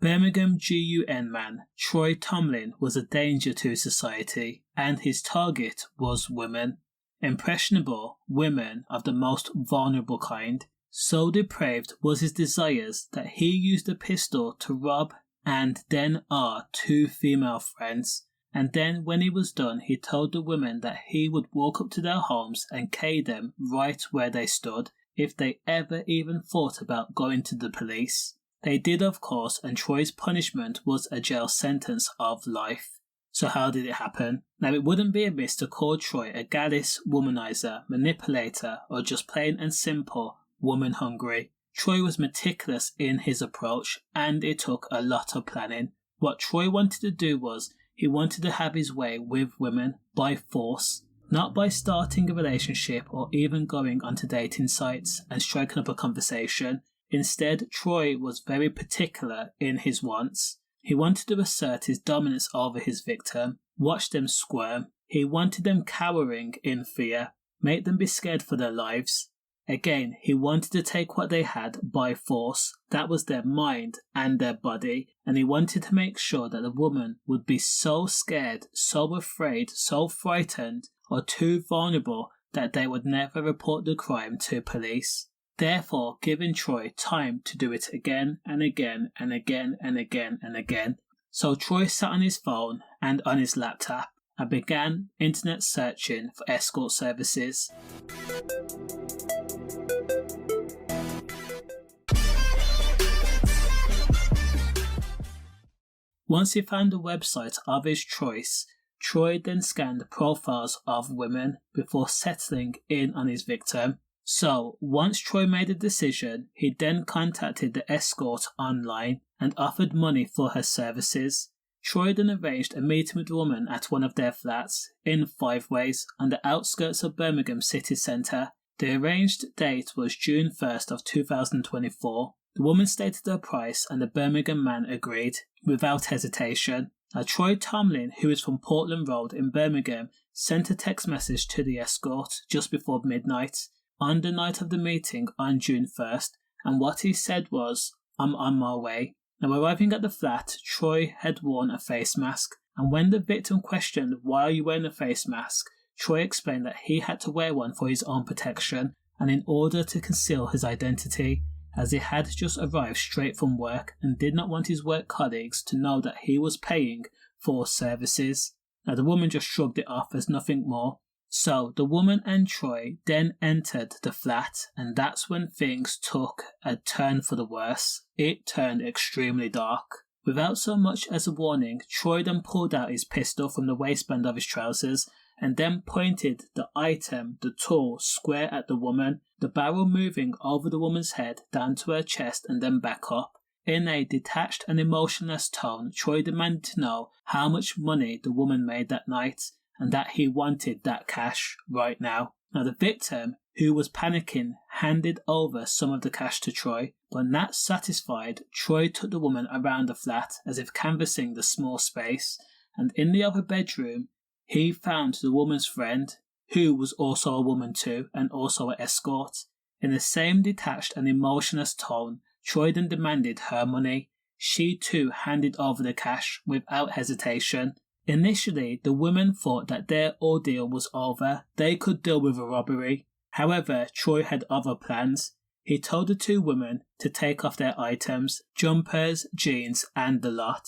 Birmingham GUN man Troy Tomlin was a danger to society, and his target was women. Impressionable women of the most vulnerable kind. So depraved was his desires that he used a pistol to rob and then two female friends. And then when he was done, he told the women that he would walk up to their homes and cane them right where they stood if they ever even thought about going to the police. They did, of course, and Troy's punishment was a jail sentence of life. So how did it happen? Now, it wouldn't be amiss to call Troy a gallus, womanizer, manipulator, or just plain and simple woman hungry. Troy was meticulous in his approach, and it took a lot of planning. What Troy wanted to do was, he wanted to have his way with women by force, not by starting a relationship or even going onto dating sites and striking up a conversation. Instead, Troy was very particular in his wants. He wanted to assert his dominance over his victim, watch them squirm. He wanted them cowering in fear, make them be scared for their lives. Again, he wanted to take what they had by force, that was their mind and their body, and he wanted to make sure that the woman would be so scared, so afraid, so frightened, or too vulnerable that they would never report the crime to police. Therefore, giving Troy time to do it again and again and again and again and again. So Troy sat on his phone and on his laptop and began internet searching for escort services. Once he found the website of his choice, Troy then scanned the profiles of women before settling in on his victim. So, once Troy made a decision, he then contacted the escort online and offered money for her services. Troy then arranged a meeting with the woman at one of their flats in 5 Ways on the outskirts of Birmingham city centre. The arranged date was June 1st of 2024. The woman stated her price and the Birmingham man agreed without hesitation. Now, Troy Tomlin, who is from Portland Road in Birmingham, sent a text message to the escort just before midnight on the night of the meeting on June 1st, and what he said was, "I'm on my way." Now, arriving at the flat, Troy had worn a face mask, and when the victim questioned, "Why are you wearing a face mask?" Troy explained that he had to wear one for his own protection and in order to conceal his identity, as he had just arrived straight from work and did not want his work colleagues to know that he was paying for services. Now, the woman just shrugged it off as nothing more. So the woman and Troy then entered the flat, and that's when things took a turn for the worse. It turned extremely dark. Without so much as a warning, Troy then pulled out his pistol from the waistband of his trousers and then pointed the item, the tool, square at the woman, the barrel moving over the woman's head down to her chest and then back up. In a detached and emotionless tone, Troy demanded to know how much money the woman made that night, and that he wanted that cash right now. Now, the victim, who was panicking, handed over some of the cash to Troy, but not satisfied, Troy took the woman around the flat as if canvassing the small space, and in the other bedroom, he found the woman's friend, who was also a woman too, and also an escort. In the same detached and emotionless tone, Troy then demanded her money. She too handed over the cash without hesitation. Initially, the women thought that their ordeal was over. They could deal with a robbery. However, Troy had other plans. He told the two women to take off their items, jumpers, jeans, and the lot.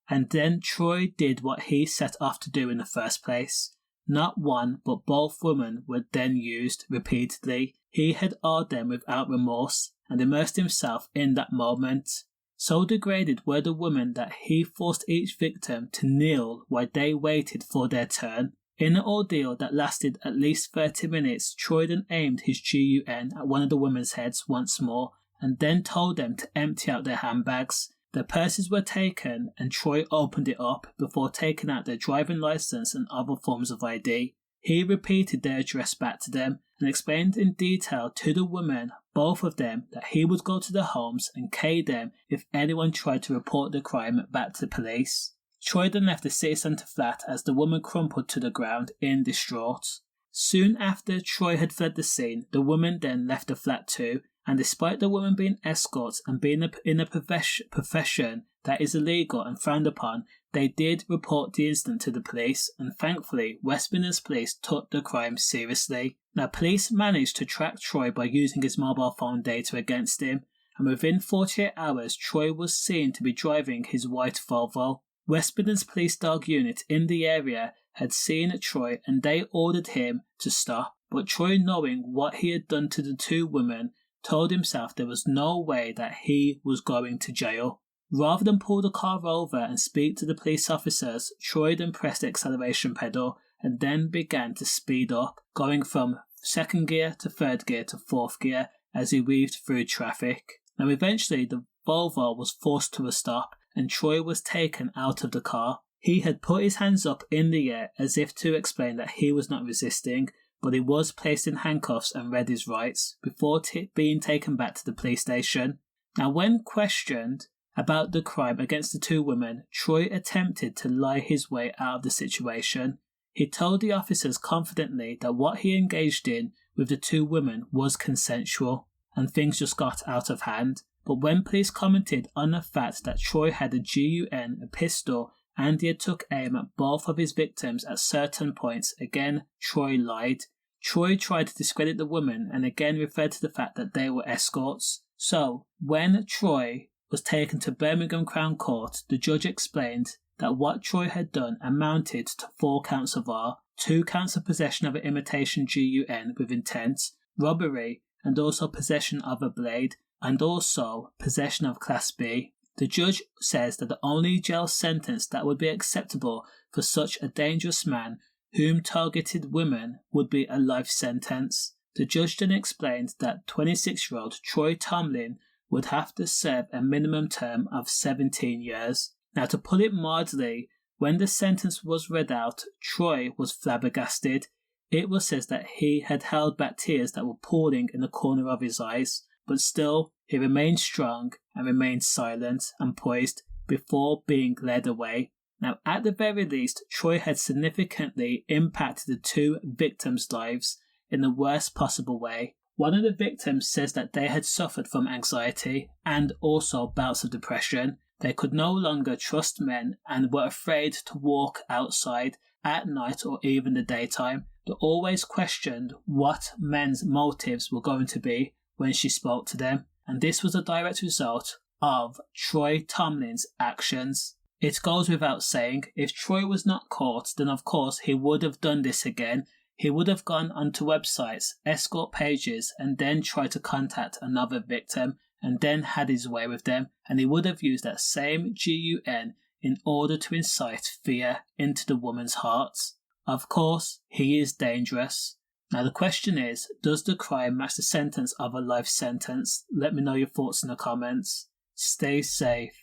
And then Troy did what he set off to do in the first place. Not one, but both women were then used repeatedly. He had awed them without remorse and immersed himself in that moment. So degraded were the women that he forced each victim to kneel while they waited for their turn. In an ordeal that lasted at least 30 minutes, Troy then aimed his GUN at one of the women's heads once more and then told them to empty out their handbags. Their purses were taken and Troy opened it up before taking out their driving license and other forms of ID. He repeated their address back to them and explained in detail to the women, both of them, that he would go to their homes and cane them if anyone tried to report the crime back to police. Troy then left the city centre flat as the woman crumpled to the ground in distraught. Soon after Troy had fled the scene, the woman then left the flat too, and despite the woman being escorts and being in a profession that is illegal and frowned upon, they did report the incident to the police, and thankfully West Midlands police took the crime seriously. Now, police managed to track Troy by using his mobile phone data against him, and within 48 hours Troy was seen to be driving his white Volvo. West Midlands Police Dog Unit in the area had seen Troy and they ordered him to stop, but Troy, knowing what he had done to the two women, told himself there was no way that he was going to jail. Rather than pull the car over and speak to the police officers, Troy then pressed the acceleration pedal and then began to speed up, going from second gear to third gear to fourth gear as he weaved through traffic. Now eventually the Volvo was forced to a stop and Troy was taken out of the car. He had put his hands up in the air as if to explain that he was not resisting, but he was placed in handcuffs and read his rights before being taken back to the police station. Now, when questioned about the crime against the two women, Troy attempted to lie his way out of the situation. He told the officers confidently that what he engaged in with the two women was consensual and things just got out of hand. But when police commented on the fact that Troy had a gun, a pistol, and he had took aim at both of his victims at certain points, again Troy lied. Troy tried to discredit the women and again referred to the fact that they were escorts. So, when Troy was taken to Birmingham Crown Court, the judge explained that what Troy had done amounted to 4 counts of R, 2 counts of possession of an imitation gun with intent, robbery, and also possession of a blade, and also possession of Class B. The judge says that the only jail sentence that would be acceptable for such a dangerous man whom targeted women would be a life sentence. The judge then explained that 26-year-old Troy Tomlin would have to serve a minimum term of 17 years. Now, to put it mildly, when the sentence was read out, Troy was flabbergasted. It was said that he had held back tears that were pooling in the corner of his eyes, but still he remained strong and remained silent and poised before being led away. Now, at the very least, Troy had significantly impacted the two victims' lives in the worst possible way. One of the victims says that they had suffered from anxiety and also bouts of depression. They could no longer trust men and were afraid to walk outside at night or even the daytime. They always questioned what men's motives were going to be when she spoke to them, and this was a direct result of Troy Tomlin's actions. It goes without saying, if Troy was not caught, then of course he would have done this again. He would have gone onto websites, escort pages, and then tried to contact another victim, and then had his way with them, and he would have used that same gun in order to incite fear into the woman's hearts. Of course, he is dangerous. Now the question is, does the crime match the sentence of a life sentence? Let me know your thoughts in the comments. Stay safe.